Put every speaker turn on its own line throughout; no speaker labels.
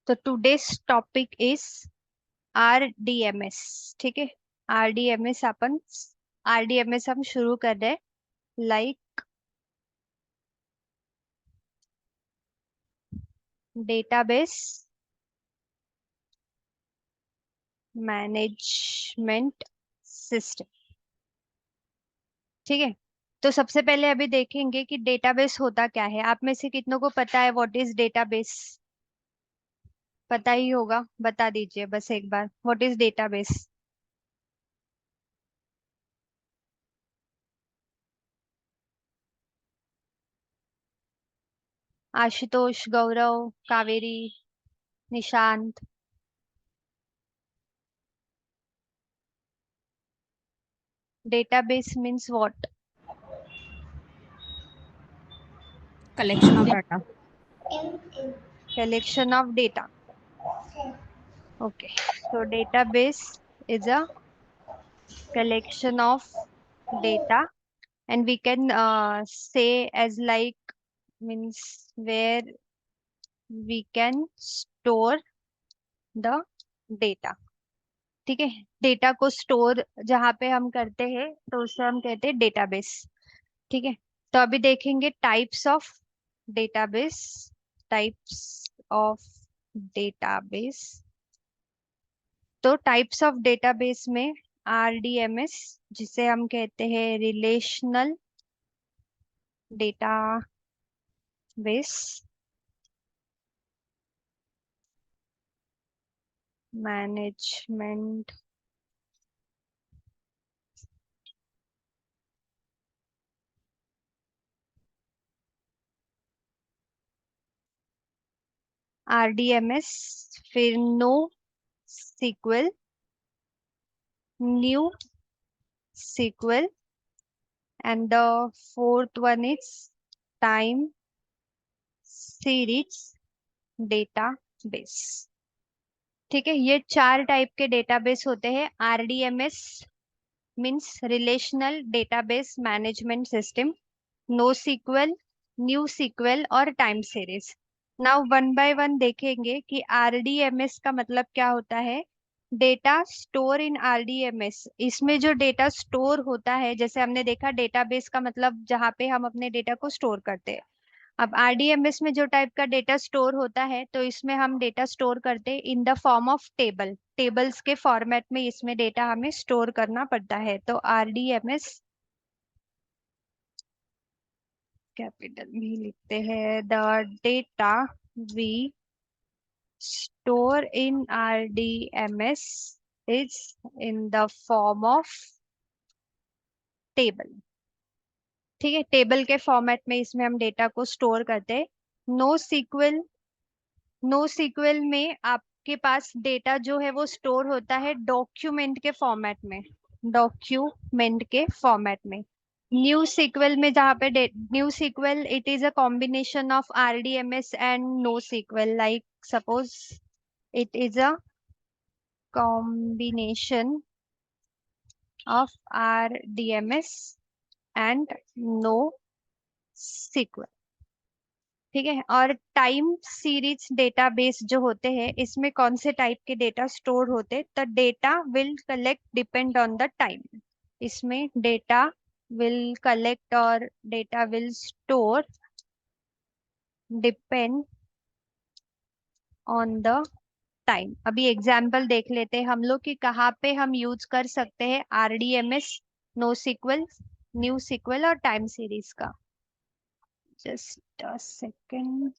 तो today's topic is RDMS. ठीक है, आरडीएमएस हम शुरू कर रहे हैं। Like database management system. ठीक है, तो सबसे पहले अभी देखेंगे कि डेटाबेस होता क्या है। आप में से कितनों को पता है व्हाट इज डेटाबेस? पता ही होगा, बता दीजिए बस एक बार, what is database. Ashutosh, Gaurav, Kaveri, Nishant. Database means what?
collection of data.
Collection of data. Okay, so database is a collection of data, and we can say as like means where we can store the data. ठीक है, data को store जहाँ पे हम करते हैं तो उसे हम कहते हैं डेटाबेस। ठीक है, तो अभी देखेंगे types of database. Types of database. तो टाइप्स ऑफ डेटाबेस में आरडीएमएस, जिसे हम कहते हैं रिलेशनल डेटाबेस मैनेजमेंट, आरडीएमएस, फिर no SQL, new SQL, and the fourth one is time series database. ठीक है, ये चार टाइप के डेटाबेस होते हैं। RDMS means relational database management system, no SQL, new SQL और time series. Now one by one देखेंगे कि आरडीएमएस का मतलब क्या होता है। डेटा स्टोर इन आरडीएमएस, इसमें जो डेटा स्टोर होता है, जैसे हमने देखा डेटाबेस का मतलब जहाँ पे हम अपने डेटा को स्टोर करते हैं। अब आरडीएमएस में जो टाइप का डेटा स्टोर होता है, तो इसमें हम डेटा स्टोर करते हैं इन the form of table. Tables के फॉर्मेट में इसमें डेटा हमें स्टोर करना पड़ता है। तो आरडीएमएस कैपिटल में ही लिखते हैं। The data we store in RDBMS is in the form of table. ठीक है, टेबल के फॉर्मेट में इसमें हम डेटा को स्टोर करते हैं। नो सीक्वल, नो सीक्वल में आपके पास डेटा जो है वो स्टोर होता है डॉक्यूमेंट के फॉर्मेट में। डॉक्यूमेंट के फॉर्मेट में। न्यू सीक्वल में जहाँ पे new SQL it is a combination of RDBMS and no SQL. Like suppose it is a combination of RDBMS and no SQL. ठीक है, और टाइम सीरीज डेटाबेस जो होते हैं, इसमें कौन से टाइप के डेटा स्टोर होते? The data will collect depend on the time. इसमें डेटा विल कलेक्ट और data will store depend on the time. अभी एग्जाम्पल देख लेते हैं हम लोग कि कहाँ पे हम यूज कर सकते हैं RDBMS, no SQL, new SQL और टाइम सीरीज का। Just a second.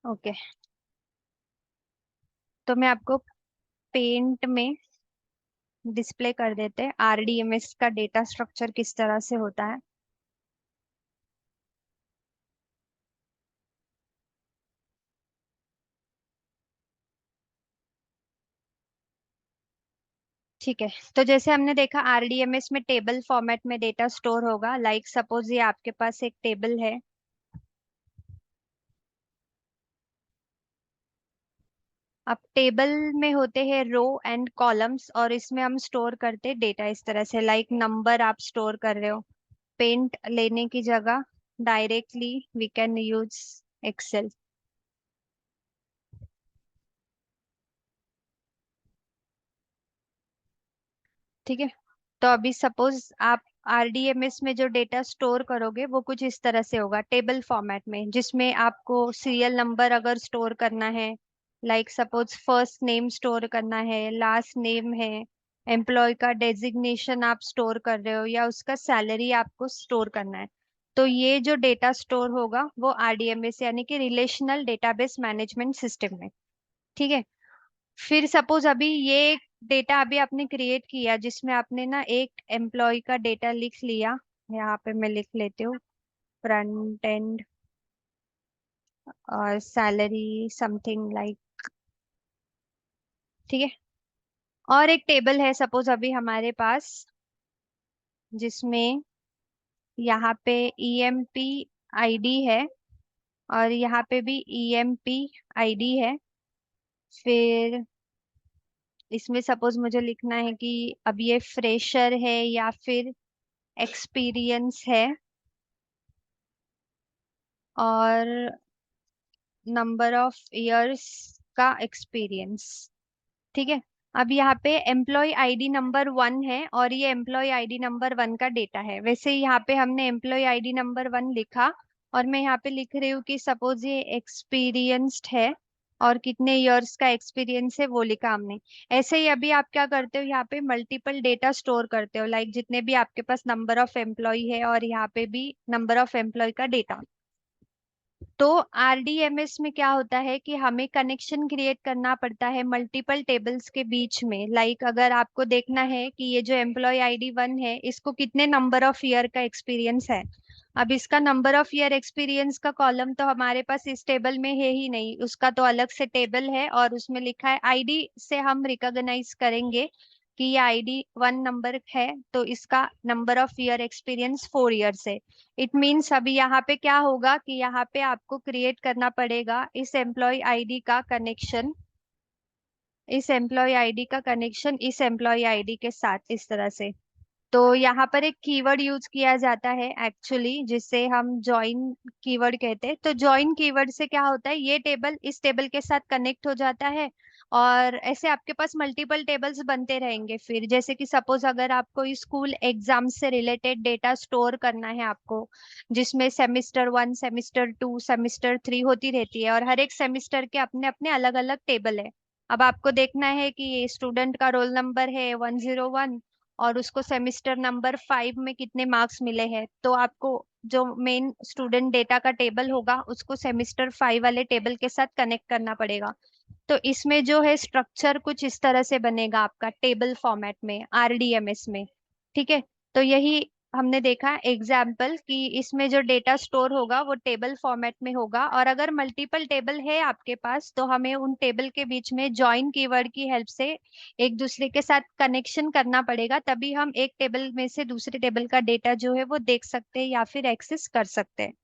ओके, तो मैं आपको पेंट में डिस्प्ले कर देते हैं आरडीएमएस का डेटा स्ट्रक्चर किस तरह से होता है। ठीक है, तो जैसे हमने देखा आरडीएमएस में टेबल फॉर्मेट में डेटा स्टोर होगा। लाइक सपोज ये आपके पास एक टेबल है। अब टेबल में होते हैं रो एंड कॉलम्स, और इसमें हम स्टोर करते डेटा इस तरह से, लाइक नंबर आप स्टोर कर रहे हो, पेंट लेने की जगह directly we can use Excel. ठीक है। तो अभी सपोज आप आरडीएमएस में जो डेटा स्टोर करोगे वो कुछ इस तरह से होगा, टेबल फॉर्मेट में, जिसमें आपको सीरियल नंबर अगर स्टोर करना है, like suppose first name store करना है, लास्ट नेम है, एम्प्लॉय का डेजिग्नेशन आप स्टोर कर रहे हो, या उसका सैलरी आपको स्टोर करना है, तो ये जो डेटा स्टोर होगा वो आरडीएमएस यानी कि रिलेशनल डेटाबेस मैनेजमेंट सिस्टम में। ठीक है। फिर सपोज अभी ये डेटा अभी आपने क्रिएट किया, जिसमें आपने ना एक एम्प्लॉय का डेटा लिख लिया, यहाँ पे मैं लिख लेती हूँ, फ्रंट एंड और सैलरी समथिंग लाइक। ठीक है। और एक टेबल है सपोज अभी हमारे पास, जिसमें यहाँ पे ईएमपी आईडी है, और यहाँ पे भी ईएमपी आईडी है। फिर इसमें सपोज मुझे लिखना है कि अब ये फ्रेशर है या फिर एक्सपीरियंस है, और नंबर ऑफ इयर्स का एक्सपीरियंस। ठीक है। अब यहाँ पे एम्प्लॉय आईडी नंबर 1 है, और ये एम्प्लॉय आईडी नंबर 1 का डेटा है। वैसे ही यहाँ पे हमने एम्प्लॉय आईडी नंबर 1 लिखा, और मैं यहाँ पे लिख रही हूँ कि सपोज ये एक्सपीरियंस्ड है, और कितने इयर्स का एक्सपीरियंस है वो लिखा हमने। ऐसे ही अभी आप क्या करते हो, यहाँ पे मल्टीपल डेटा स्टोर करते हो, लाइक जितने भी आपके पास नंबर ऑफ एम्प्लॉय है, और यहाँ पे भी नंबर ऑफ एम्प्लॉय का डेटा। तो आरडीएमएस में क्या होता है कि हमें कनेक्शन क्रिएट करना पड़ता है मल्टीपल टेबल्स के बीच में, लाइक अगर आपको देखना है कि ये जो एम्प्लॉय आईडी 1 है, इसको कितने नंबर ऑफ ईयर का एक्सपीरियंस है। अब इसका नंबर ऑफ ईयर एक्सपीरियंस का कॉलम तो हमारे पास इस टेबल में है ही नहीं, उसका तो अलग से टेबल है, और उसमें लिखा है आईडी से हम रिकॉग्नाइज करेंगे कि ये आईडी 1 नंबर है, तो इसका number of year experience 4 years है। इट मीन्स अभी यहाँ पे क्या होगा कि यहाँ पे आपको क्रिएट करना पड़ेगा इस एम्प्लॉय आईडी का कनेक्शन इस एम्प्लॉय आईडी के साथ इस तरह से। तो यहाँ पर एक कीवर्ड यूज किया जाता है एक्चुअली, जिसे हम जॉइन कीवर्ड कहते हैं। तो जॉइन कीवर्ड से क्या होता है, ये टेबल इस टेबल के साथ कनेक्ट हो जाता है, और ऐसे आपके पास मल्टीपल टेबल्स बनते रहेंगे। फिर जैसे कि सपोज अगर आपको स्कूल एग्जाम से रिलेटेड डेटा स्टोर करना है आपको, जिसमें सेमिस्टर 1 सेमिस्टर 2 सेमिस्टर 3 होती रहती है, और हर एक सेमिस्टर के अपने अपने अलग अलग टेबल है। अब आपको देखना है कि ये स्टूडेंट का रोल नंबर है 101, और उसको सेमिस्टर नंबर 5 में कितने मार्क्स मिले हैं, तो आपको जो मेन स्टूडेंट डेटा का टेबल होगा उसको सेमिस्टर 5 वाले टेबल के साथ कनेक्ट करना पड़ेगा। तो इसमें जो है स्ट्रक्चर कुछ इस तरह से बनेगा आपका टेबल फॉर्मेट में आरडीएमएस में। ठीक है। तो यही हमने देखा एग्जाम्पल कि इसमें जो डेटा स्टोर होगा वो टेबल फॉर्मेट में होगा, और अगर मल्टीपल टेबल है आपके पास तो हमें उन टेबल के बीच में जॉइन कीवर्ड की हेल्प से एक दूसरे के साथ कनेक्शन करना पड़ेगा, तभी हम एक टेबल में से दूसरे टेबल का डेटा जो है वो देख सकते हैं या फिर एक्सेस कर सकते हैं।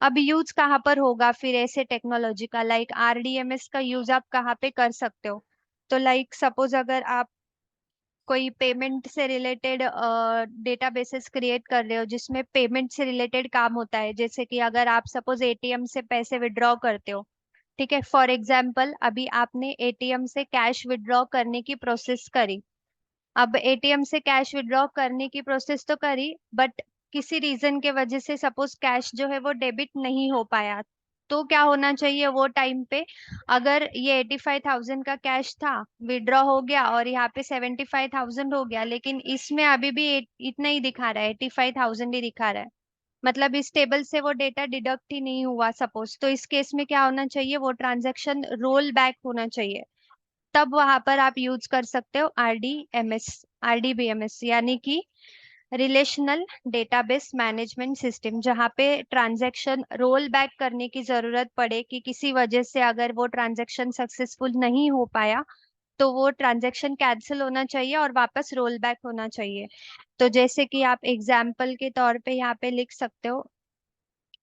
अब यूज कहाँ पर होगा फिर ऐसे टेक्नोलॉजी का, लाइक आरडीएमएस का यूज आप कहाँ पे कर सकते हो। तो लाइक सपोज अगर आप कोई पेमेंट से रिलेटेड डेटाबेसेस क्रिएट कर रहे हो, जिसमें पेमेंट से रिलेटेड काम होता है, जैसे कि अगर आप सपोज एटीएम से पैसे विड्रॉ करते हो। ठीक है। फॉर एग्जाम्पल अभी आपने एटीएम से कैश विड्रॉ करने की प्रोसेस करी। अब एटीएम से कैश विड्रॉ करने की प्रोसेस तो करी, बट किसी रीजन के वजह से सपोज कैश जो है वो डेबिट नहीं हो पाया, तो क्या होना चाहिए वो टाइम पे। अगर ये 85,000 का कैश था, विड्रॉ हो गया और यहाँ पे 75,000 हो गया, लेकिन इसमें अभी भी इतना ही दिखा रहा है, 85,000 ही दिखा रहा है, मतलब इस टेबल से वो डेटा डिडक्ट ही नहीं हुआ सपोज, तो इस केस में क्या होना चाहिए, वो ट्रांजैक्शन रोल बैक होना चाहिए। तब वहां पर आप यूज कर सकते हो आरडीबीएमएस यानी कि रिलेशनल डेटाबेस मैनेजमेंट सिस्टम, जहाँ पे ट्रांजैक्शन रोल बैक करने की जरूरत पड़े कि किसी वजह से अगर वो ट्रांजैक्शन सक्सेसफुल नहीं हो पाया, तो वो ट्रांजैक्शन कैंसिल होना चाहिए और वापस रोल बैक होना चाहिए। तो जैसे कि आप एग्जाम्पल के तौर पे यहाँ पे लिख सकते हो,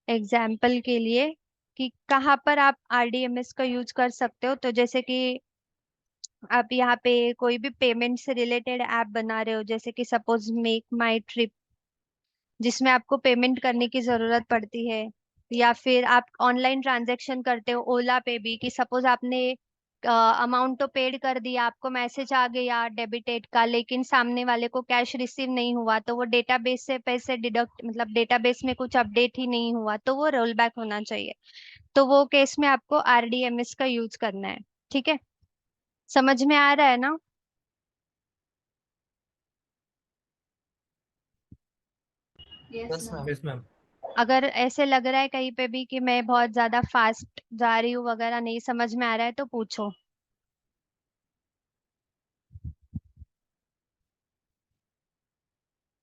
एग्जाम्पल के लिए कि कहाँ पर आप आरडीएमएस का यूज कर सकते हो, तो जैसे कि आप यहाँ पे कोई भी पेमेंट से रिलेटेड ऐप बना रहे हो, जैसे कि सपोज मेक माई ट्रिप, जिसमें आपको पेमेंट करने की जरूरत पड़ती है, या फिर आप ऑनलाइन ट्रांजैक्शन करते हो ओला पे भी, कि सपोज आपने अमाउंट तो पेड कर दिया, आपको मैसेज आ गया डेबिटेड का, लेकिन सामने वाले को कैश रिसीव नहीं हुआ, तो वो डेटाबेस से पैसे डिडक्ट, मतलब डेटाबेस में कुछ अपडेट ही नहीं हुआ, तो वो रोल बैक होना चाहिए। तो वो केस में आपको आरडीएमएस का यूज करना है। ठीक है, समझ में आ रहा है ना? Yes
yes
ma'am.
Ma'am.
Yes ma'am.
अगर ऐसे लग रहा है कहीं पे भी कि मैं बहुत ज्यादा फास्ट जा रही हूँ वगैरह, नहीं समझ में आ रहा है, तो पूछो।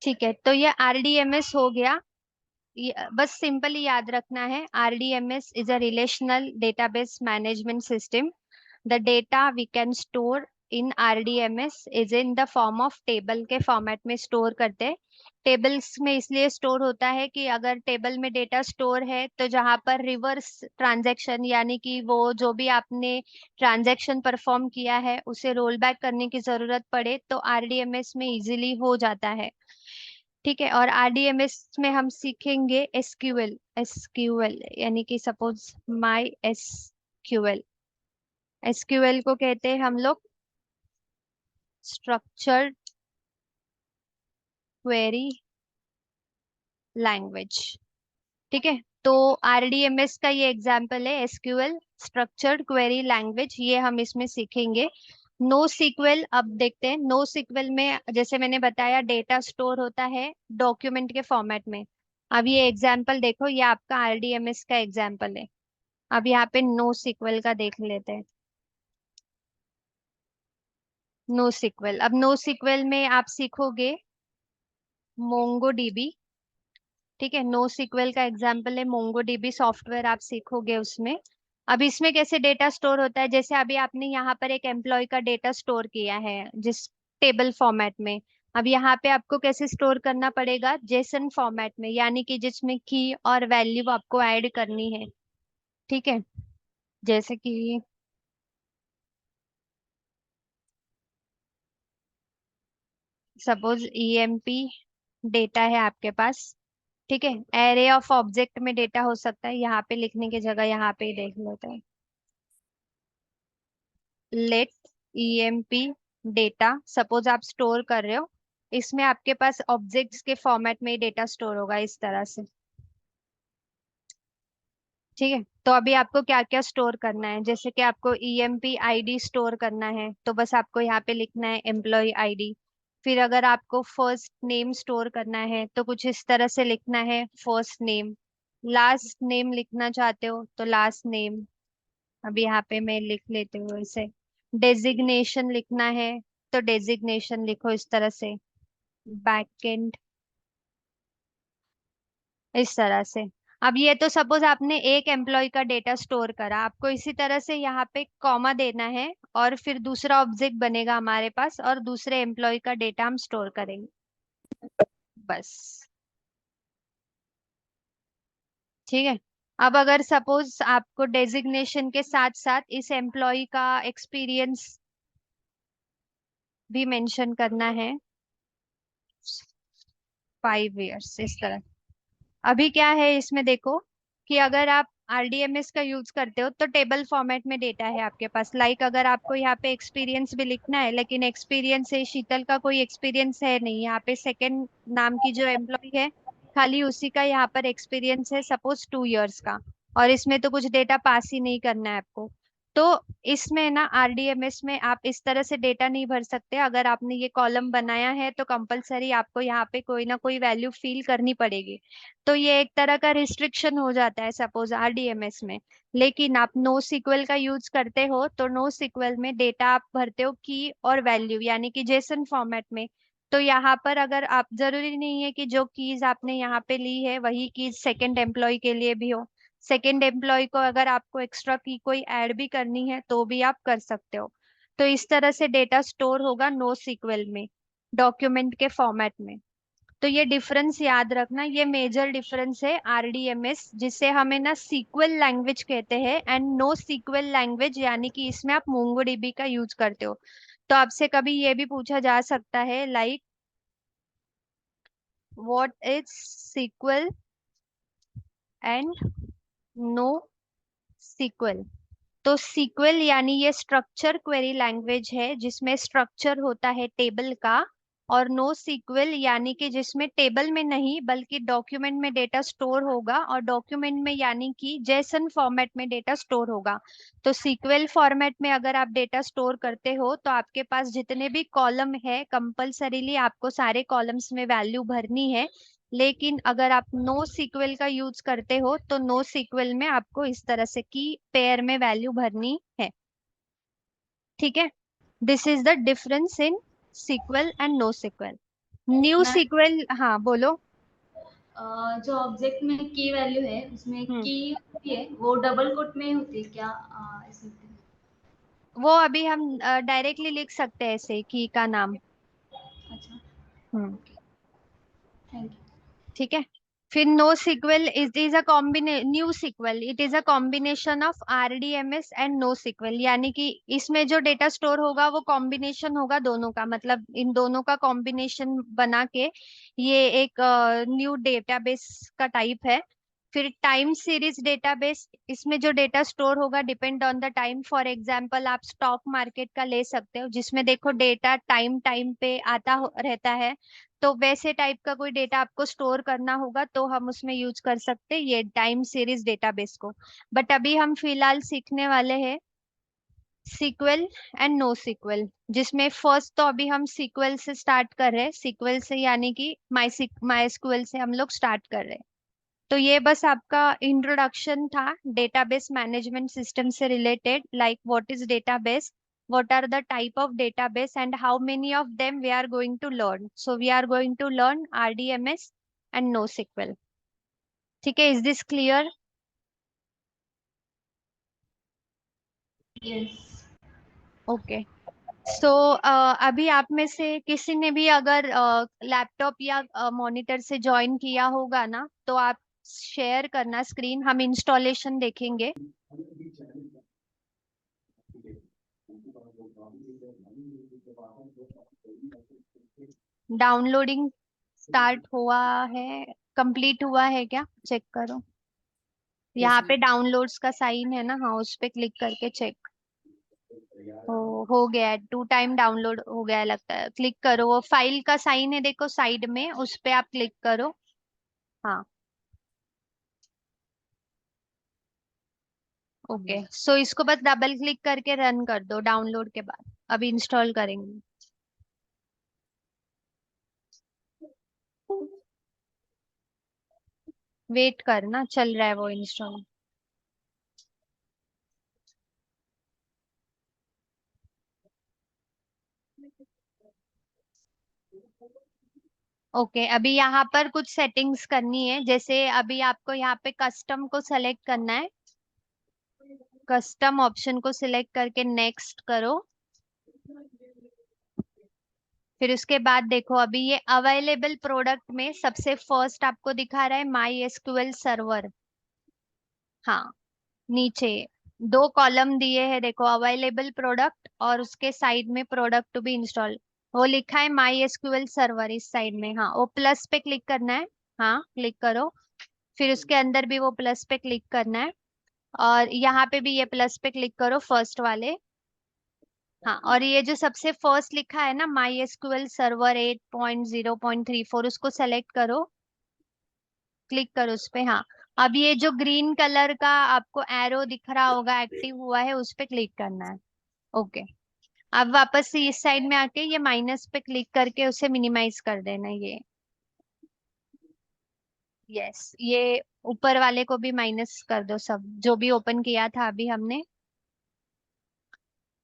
ठीक है, तो ये आरडीएमएस हो गया। बस सिंपली याद रखना है, RDBMS is a relational database management system. The data we can store in RDBMS is in the form of table के फॉर्मेट में स्टोर करते हैं। टेबल्स में इसलिए स्टोर होता है कि अगर टेबल में डेटा स्टोर है, तो जहां पर रिवर्स ट्रांजैक्शन, यानी कि वो जो भी आपने ट्रांजैक्शन परफॉर्म किया है उसे रोल बैक करने की जरूरत पड़े, तो आरडीएमएस में इजीली हो जाता है। ठीक है, और आरडीएमएस में हम सीखेंगे एसक्यूएल। एसक्यूएल यानी कि सपोज माई एसक्यूएल। एसक्यूएल को कहते हैं हम लोग स्ट्रक्चर्ड क्वेरी लैंग्वेज। ठीक है, तो आरडीएमएस का ये एग्जांपल है एसक्यूएल, स्ट्रक्चर्ड क्वेरी लैंग्वेज, ये हम इसमें सीखेंगे। नो सीक्वल, अब देखते हैं। नो सीक्वल में जैसे मैंने बताया डेटा स्टोर होता है डॉक्यूमेंट के फॉर्मेट में। अब ये एग्जांपल देखो, ये आपका आरडीएमएस का एग्जांपल है। अब यहाँ पे नो सीक्वल का देख लेते हैं। नो सीक्वल, अब नो सीक्वल में आप सीखोगे मोंगो डीबी। ठीक है, नो सीक्वल का एग्जांपल है मोंगो डीबी सॉफ्टवेयर, आप सीखोगे उसमें। अब इसमें कैसे डेटा स्टोर होता है, जैसे अभी आपने यहाँ पर एक एम्प्लॉय का डेटा स्टोर किया है जिस टेबल फॉर्मेट में। अब यहाँ पे आपको कैसे स्टोर करना पड़ेगा, जेसन फॉर्मेट में, यानी कि जिसमें की और वैल्यू आपको ऐड करनी है। ठीक है, जैसे कि सपोज ईएमपी डेटा है आपके पास। ठीक है, एरे ऑफ ऑब्जेक्ट में डेटा हो सकता है, यहाँ पे लिखने की जगह यहाँ पे ही देख लेते हैं। लेट ईएमपी डेटा, सपोज आप स्टोर कर रहे हो, इसमें आपके पास ऑब्जेक्ट्स के फॉर्मेट में ही डेटा स्टोर होगा इस तरह से। ठीक है, तो अभी आपको क्या क्या स्टोर करना है, जैसे कि आपको ईएमपी आईडी स्टोर करना है, तो बस आपको यहाँ पे लिखना है एम्प्लॉय आईडी। फिर अगर आपको फर्स्ट नेम स्टोर करना है, तो कुछ इस तरह से लिखना है फर्स्ट नेम। लास्ट नेम लिखना चाहते हो तो लास्ट नेम, अभी यहाँ पे मैं लिख लेती हूँ इसे। डेजिग्नेशन लिखना है तो डेजिग्नेशन लिखो इस तरह से। बैकएंड, इस तरह से। अब ये तो सपोज आपने एक एम्प्लॉय का डेटा स्टोर करा, आपको इसी तरह से यहाँ पे कॉमा देना है, और फिर दूसरा ऑब्जेक्ट बनेगा हमारे पास, और दूसरे एम्प्लॉय का डेटा हम स्टोर करेंगे। बस। ठीक है, अब अगर सपोज आपको डेजिग्नेशन के साथ साथ इस एम्प्लॉय का एक्सपीरियंस भी मेंशन करना है, 5 इयर्स इस तरह। अभी क्या है इसमें देखो, कि अगर आप आरडीएमएस का यूज करते हो तो टेबल फॉर्मेट में डेटा है आपके पास। लाइक अगर आपको यहाँ पे एक्सपीरियंस भी लिखना है, लेकिन एक्सपीरियंस है शीतल का कोई एक्सपीरियंस है नहीं, यहाँ पे सेकंड नाम की जो एम्प्लॉय है खाली उसी का यहाँ पर एक्सपीरियंस है सपोज 2 इयर्स का, और इसमें तो कुछ डेटा पास ही नहीं करना है आपको। तो इसमें ना आरडीएमएस में आप इस तरह से डेटा नहीं भर सकते। अगर आपने ये कॉलम बनाया है तो कंपलसरी आपको यहाँ पे कोई ना कोई वैल्यू फिल करनी पड़ेगी। तो ये एक तरह का रिस्ट्रिक्शन हो जाता है सपोज आरडीएमएस में। लेकिन आप नो सीक्वल का यूज करते हो तो नो सीक्वल में डेटा आप भरते हो की और वैल्यू, यानी कि जेसन फॉर्मेट में। तो यहाँ पर अगर आप, जरूरी नहीं है कि जो कीज आपने यहाँ पे ली है वही कीज सेकंड एम्प्लॉय के लिए भी हो। सेकंड एम्प्लॉय को अगर आपको एक्स्ट्रा की कोई ऐड भी करनी है तो भी आप कर सकते हो। तो इस तरह से डेटा स्टोर होगा नो सीक्वल में, डॉक्यूमेंट के फॉर्मेट में। तो ये डिफरेंस याद रखना, ये मेजर डिफरेंस है आरडीएमएस, जिसे हमें ना सीक्वल लैंग्वेज कहते हैं एंड नो सीक्वल लैंग्वेज, यानी कि इसमें आप मोंगोडीबी का यूज करते हो। तो आपसे कभी ये भी पूछा जा सकता है like what is SQL and no SQL. तो सीक्वल यानी ये स्ट्रक्चर क्वेरी लैंग्वेज है जिसमें स्ट्रक्चर होता है टेबल का, और नो सीक्वल यानी कि जिसमें टेबल में नहीं बल्कि डॉक्यूमेंट में डेटा स्टोर होगा, और डॉक्यूमेंट में यानी कि जेसन फॉर्मेट में डेटा स्टोर होगा। तो सीक्वल फॉर्मेट में अगर आप डेटा स्टोर करते हो तो आपके पास जितने भी कॉलम है कंपलसरीली आपको सारे कॉलम्स में वैल्यू भरनी है। लेकिन अगर आप नो सीक्वल का यूज करते हो तो नो सीक्वल में आपको इस तरह से की पेयर में वैल्यू भरनी है। ठीक है, this is the difference in SQL and no SQL. New
ma'am,
SQL, हाँ बोलो।
जो ऑब्जेक्ट में की वैल्यू है उसमें
हम्म,
की होती है वो डबल कोट में होती है क्या? ऐसे होती है?
वो अभी हम डायरेक्टली लिख सकते हैं ऐसे की का नाम।
अच्छा,
हम्म,
ओके, थैंक यू।
ठीक है। फिर no SQL is a new SQL it is a combination of RDBMS and no SQL, यानी कि इसमें जो डेटा स्टोर होगा वो कॉम्बिनेशन होगा दोनों का, मतलब इन दोनों का कॉम्बिनेशन बना के ये एक न्यू डेटाबेस का टाइप है। फिर टाइम सीरीज डेटाबेस, इसमें जो डेटा स्टोर होगा depend on the time. For example आप स्टॉक मार्केट का ले सकते हो जिसमें देखो डेटा टाइम टाइम पे रहता है। तो वैसे टाइप का कोई डेटा आपको स्टोर करना होगा तो हम उसमें यूज कर सकते हैं ये टाइम सीरीज डेटाबेस को। बट अभी हम फिलहाल सीखने वाले हैं सीक्वल एंड नो सीक्वल, जिसमें फर्स्ट तो अभी हम सीक्वल से स्टार्ट कर रहे हैं, सीक्वल से यानी कि माई एसक्यूएल से हम लोग स्टार्ट कर रहे हैं। तो ये बस आपका इंट्रोडक्शन था डेटाबेस मैनेजमेंट सिस्टम से related, like what is database, what are the type of database and how many of them we are going to learn. So we are going to learn RDMS and NoSQL. ठीक है, is this clear?
Yes.
Okay. So अभी आप में से किसी ने भी अगर लैपटॉप या मॉनिटर से ज्वाइन किया होगा ना तो आप शेयर करना स्क्रीन, हम इंस्टॉलेशन देखेंगे। डाउनलोडिंग स्टार्ट हुआ है, कंप्लीट हुआ है क्या, चेक करो।
यस
यहाँ
मैम।
पे डाउनलोड्स का साइन है ना, हाँ उस पे क्लिक करके चेक। हो गया है, 2 टाइम डाउनलोड हो गया है लगता है, क्लिक करो, वो फाइल का साइन है देखो साइड में, उस पे आप क्लिक करो। हाँ, ओके। सो इसको बस डबल क्लिक करके रन कर दो डाउनलोड के बाद, अभी इंस्टॉल करेंगे। वेट करना, चल रहा है वो इंस्टॉल। ओके, अभी यहाँ पर कुछ सेटिंग्स करनी है, जैसे अभी आपको यहाँ पे कस्टम को सेलेक्ट करना है। कस्टम ऑप्शन को सिलेक्ट करके नेक्स्ट करो। फिर उसके बाद देखो अभी ये अवेलेबल प्रोडक्ट में सबसे फर्स्ट आपको दिखा रहा है माई एसक्यूएल सर्वर। हाँ, नीचे 2 कॉलम दिए हैं देखो, अवेलेबल प्रोडक्ट और उसके साइड में प्रोडक्ट टू बी इंस्टॉल, वो लिखा है माई एसक्यूएल सर्वर इस साइड में। हाँ, वो प्लस पे क्लिक करना है। हाँ, क्लिक करो। फिर उसके अंदर भी वो प्लस पे क्लिक करना है, और यहाँ पे भी ये प्लस पे क्लिक करो फर्स्ट वाले। हाँ, और ये जो सबसे फर्स्ट लिखा है ना माई एसक्यूएल सर्वर 8.0.34, उसको सेलेक्ट करो, क्लिक करो उस पे। हाँ, अब ये जो ग्रीन कलर का आपको एरो दिख रहा होगा एक्टिव हुआ है, उस पे क्लिक करना है। ओके, अब वापस से इस साइड में आके ये माइनस पे क्लिक करके उसे मिनिमाइज कर देना ये। यस, ये ऊपर वाले को भी माइनस कर दो, सब जो भी ओपन किया था अभी हमने।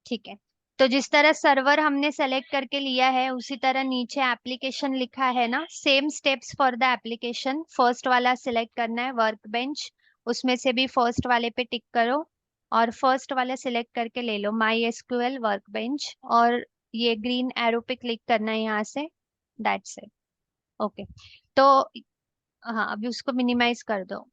ठीक है, तो जिस तरह सर्वर हमने सेलेक्ट करके लिया है उसी तरह नीचे एप्लीकेशन लिखा है ना, same steps for the application. First वाला सिलेक्ट करना है वर्क बेंच, उसमें से भी फर्स्ट वाले पे टिक करो, और फर्स्ट वाला सिलेक्ट करके ले लो माई एसक्यूएल वर्क बेंच, और ये ग्रीन एरो पे क्लिक करना है यहाँ से। That's it. ओके, तो हाँ अभी उसको मिनिमाइज कर दो।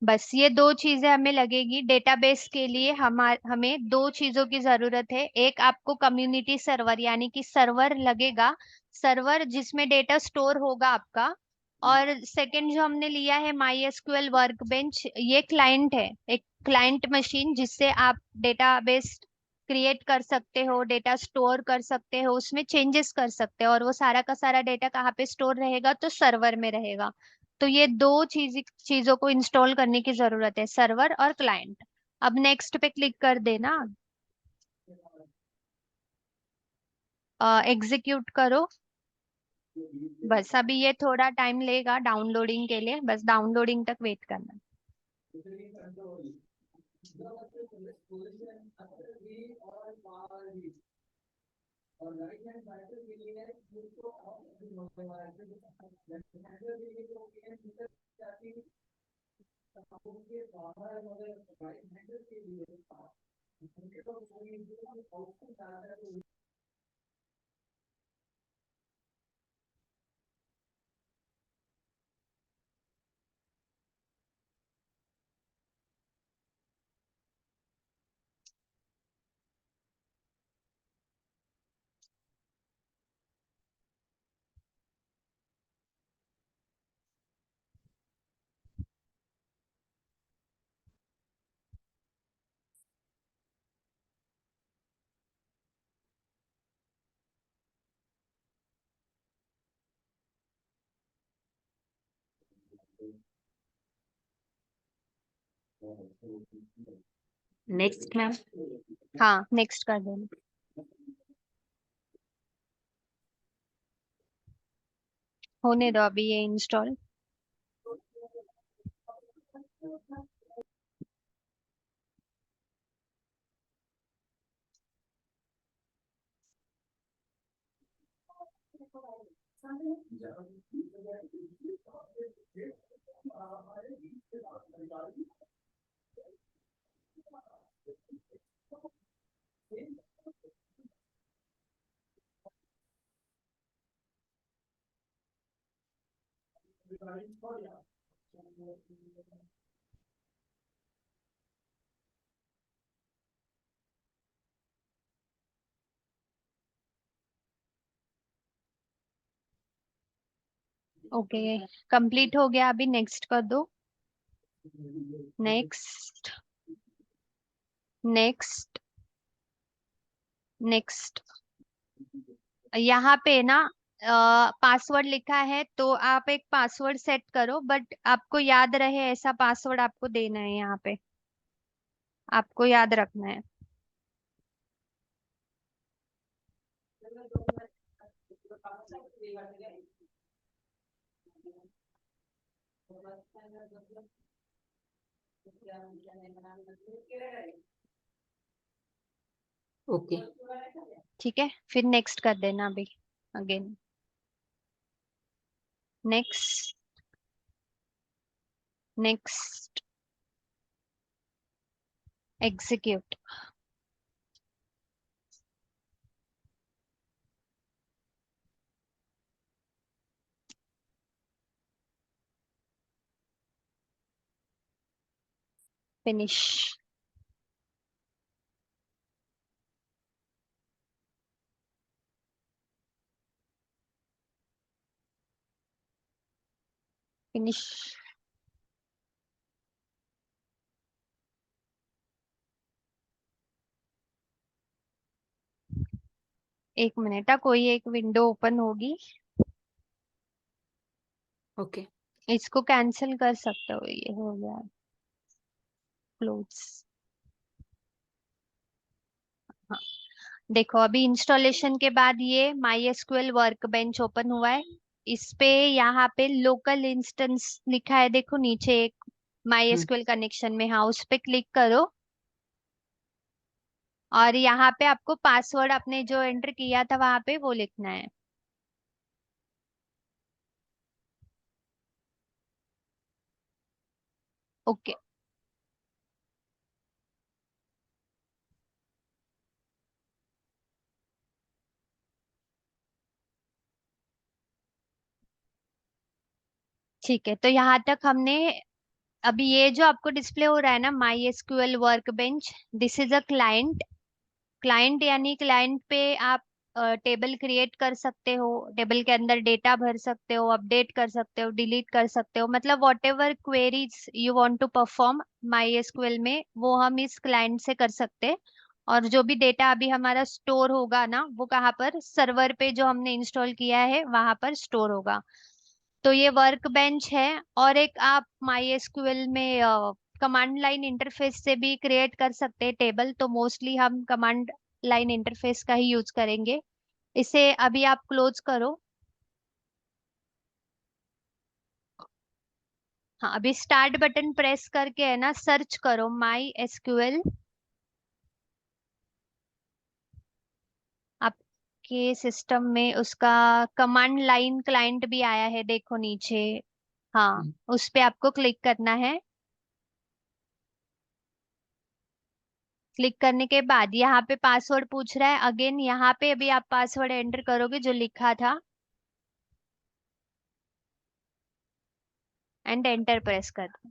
बस ये दो चीजें हमें लगेगी डेटाबेस के लिए। हमें दो चीजों की जरूरत है। एक आपको कम्युनिटी सर्वर यानी कि सर्वर लगेगा, सर्वर जिसमें डेटा स्टोर होगा आपका। और सेकंड जो हमने लिया है माई एसक्यूएल वर्कबेंच, ये क्लाइंट है, एक क्लाइंट मशीन जिससे आप डेटाबेस क्रिएट कर सकते हो, डेटा स्टोर कर सकते हो, उसमें चेंजेस कर सकते हो, और वो सारा का सारा डेटा कहाँ पे स्टोर रहेगा, तो सर्वर में रहेगा। तो ये दो चीजों को इंस्टॉल करने की जरूरत है, सर्वर और क्लाइंट। अब नेक्स्ट पे क्लिक कर देना, एग्जीक्यूट करो। बस अभी ये थोड़ा टाइम लेगा डाउनलोडिंग के लिए, बस डाउनलोडिंग तक वेट करना।
Next ma'am.
हाँ नेक्स्ट कर देना। होने दो अभी ये इंस्टॉल। ओके, कंप्लीट हो गया, अभी नेक्स्ट कर दो। Next, next, next. यहाँ पे ना पासवर्ड लिखा है, तो आप एक पासवर्ड सेट करो, बट आपको याद रहे ऐसा पासवर्ड आपको देना है, यहाँ पे आपको याद रखना है।
ओके।
ठीक है, फिर नेक्स्ट कर देना अभी, again next, next, execute. Finish. Finish. एक मिनट, कोई एक विंडो ओपन होगी,
ओके।
इसको कैंसिल कर सकते हो, ये हो गया क्लोज। हाँ, देखो अभी इंस्टॉलेशन के बाद ये माई एसक्यूएल वर्कबेंच ओपन हुआ है। इस पे यहाँ पे लोकल इंस्टेंस लिखा है, देखो नीचे एक माई
हम्म।
एसक्यूएल कनेक्शन में, हाँ उस पे क्लिक करो। और यहाँ पे आपको पासवर्ड आपने जो एंटर किया था वहां पे वो लिखना है। ओके, ठीक है, तो यहाँ तक हमने अभी ये जो आपको डिस्प्ले हो रहा है ना, my SQL work bench, this is a client. Client यानी क्लाइंट पे आप टेबल क्रिएट कर सकते हो, टेबल के अंदर डेटा भर सकते हो, अपडेट कर सकते हो, डिलीट कर सकते हो, मतलब whatever queries you want to perform MySQL में वो हम इस क्लाइंट से कर सकते हैं। और जो भी डेटा अभी हमारा स्टोर होगा ना, वो कहाँ पर, सर्वर पे जो हमने इंस्टॉल किया है वहां पर स्टोर होगा। तो ये वर्क बेंच है। और एक आप माई एसक्यूएल में कमांड लाइन इंटरफेस से भी क्रिएट कर सकते हैं टेबल, तो मोस्टली हम कमांड लाइन इंटरफेस का ही यूज करेंगे। इसे अभी आप क्लोज करो। हाँ, अभी स्टार्ट बटन प्रेस करके है ना, सर्च करो माई एसक्यूएल। आपके सिस्टम में उसका कमांड लाइन क्लाइंट भी आया है, देखो नीचे। हाँ, उस पे आपको क्लिक करना है। क्लिक करने के बाद यहाँ पे पासवर्ड पूछ रहा है अगेन, यहाँ पे अभी आप पासवर्ड एंटर करोगे जो लिखा था एंड एंटर प्रेस कर दो।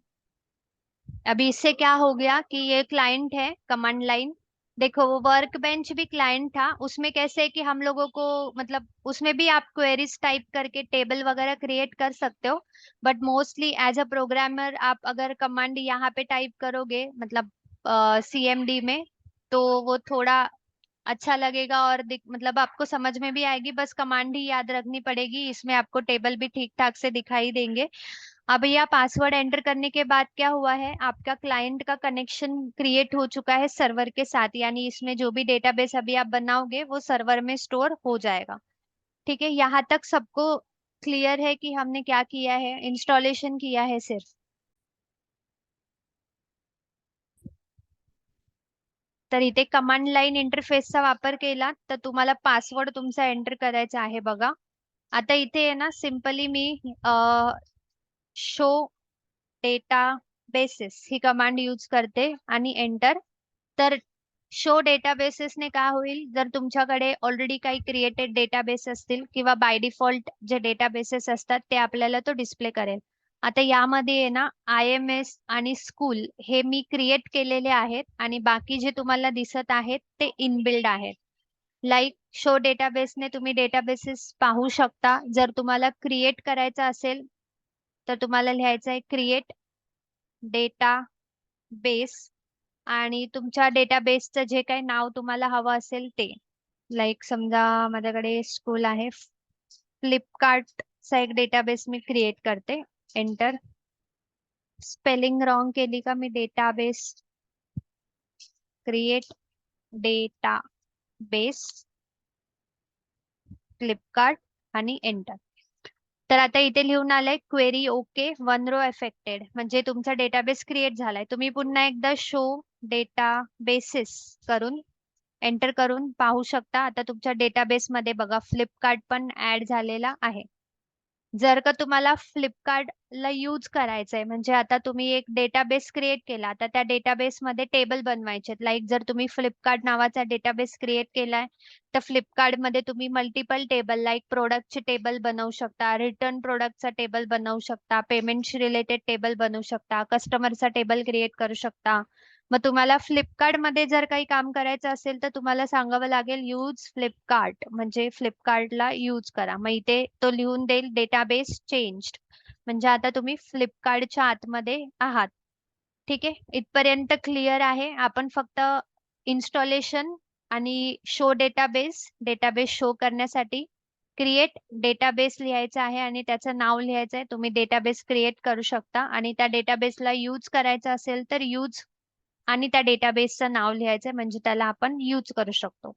अभी इससे क्या हो गया कि ये क्लाइंट है कमांड लाइन। देखो वो वर्क बेंच भी क्लाइंट था, उसमें कैसे है कि हम लोगों को, मतलब उसमें भी आप क्वेरीज टाइप करके टेबल वगैरह क्रिएट कर सकते हो। But mostly as a programmer आप अगर कमांड यहाँ पे टाइप करोगे, मतलब सीएमडी में, तो वो थोड़ा अच्छा लगेगा और मतलब आपको समझ में भी आएगी। बस कमांड ही याद रखनी पड़ेगी, इसमें आपको टेबल भी ठीक ठाक से दिखाई देंगे। अब यह पासवर्ड एंटर करने के बाद क्या हुआ है, आपका क्लाइंट का कनेक्शन क्रिएट हो चुका है सर्वर के साथ, यानी इसमें जो भी डेटाबेस अभी आप बनाओगे वो सर्वर में स्टोर हो जाएगा। ठीक है, यहाँ तक सबको क्लियर है कि हमने क्या किया है, इंस्टॉलेशन किया है सिर्फ। तर इथे कमांड लाईन इंटरफेसचा वापर केला तर तुम्हाला पासवर्ड तुमचा एंटर करायचा आहे बघा। आता इथे आहे ना, सिंपली मी शो डेटा बेसिस ही कमांड यूज करते आणि एंटर। तर शो डेटाबेसेसने काय होईल, जर तुमच्याकडे ऑलरेडी काही क्रिएटेड डेटाबेस असतील किंवा बाय डिफॉल्ट जे डेटाबेसेस असतात ते आपल्याला तो डिस्प्ले करेल। आता यामध्ये आहे ना, आय एम एस आणि स्कूल हे मी क्रिएट केलेले आहेत आणि बाकी जे तुम्हाला दिसत आहेत ते इनबिल्ड आहेत। लाईक शो डेटाबेसने तुम्ही डेटाबेसेस पाहू शकता। जर तुम्हाला क्रिएट करायचा असेल तर तुम्हाला लिहायचं आहे क्रिएट डेटा बेस आणि तुमच्या डेटाबेसचं जे काही नाव तुम्हाला हवं असेल ते। लाईक समजा माझ्याकडे स्कूल आहे, फ्लिपकार्टचा एक डेटाबेस मी क्रिएट करते, एंटर। स्पेलिंग रॉंग केली का मी, database create database Flipkart आणि एंटर। तर आता इथे लिहून आलंय query okay, one row affected, म्हणजे तुमचा डेटाबेस क्रिएट झालाय। तुम्ही पुन्हा एकदा शो डेटा बेसिस करून एंटर करून पाहू शकता। आता तुमच्या डेटाबेस मध्ये बघा फ्लिपकार्ट पण ऍड झालेला आहे। जर का तुम्हाला फ्लिपकार्टला यूज करायचंय, म्हणजे आता तुम्ही एक डेटाबेस क्रिएट केला, आता त्या डेटाबेस मध्ये टेबल बनवायचे, लाईक जर तुम्ही फ्लिपकार्ट नावाचा डेटाबेस क्रिएट केलाय तर फ्लिपकार्ट मध्ये तुम्ही मल्टिपल टेबल, लाईक प्रोडक्टचे टेबल बनवू शकता, रिटर्न प्रोडक्टचा टेबल बनवू शकता, पेमेंटशी रिलेटेड टेबल बनवू शकता, कस्टमरचा टेबल क्रिएट करू शकता। मग तुम्हाला फ्लिपकार्ट मध्ये जर काही काम करायचं असेल तर तुम्हाला सांगावं लागेल यूज फ्लिपकार्ट, म्हणजे फ्लिपकार्टला यूज करा। मग इथे तो लिहून देईल डेटाबेस चेंज्ड, म्हणजे आता तुम्ही फ्लिपकार्टच्या आतमध्ये आहात। ठीक आहे, इथपर्यंत क्लिअर आहे। आपण फक्त इन्स्टॉलेशन आणि शो डेटाबेस, डेटाबेस शो करण्यासाठी क्रिएट डेटाबेस लिहायचं आहे आणि त्याचं नाव लिहायचं आहे। तुम्ही डेटाबेस क्रिएट करू शकता आणि त्या डेटाबेसला यूज करायचं असेल तर यूज आणि त्या डेटाबेसचं नाव लिहायचंय, म्हणजे त्याला आपण यूज करू शकतो।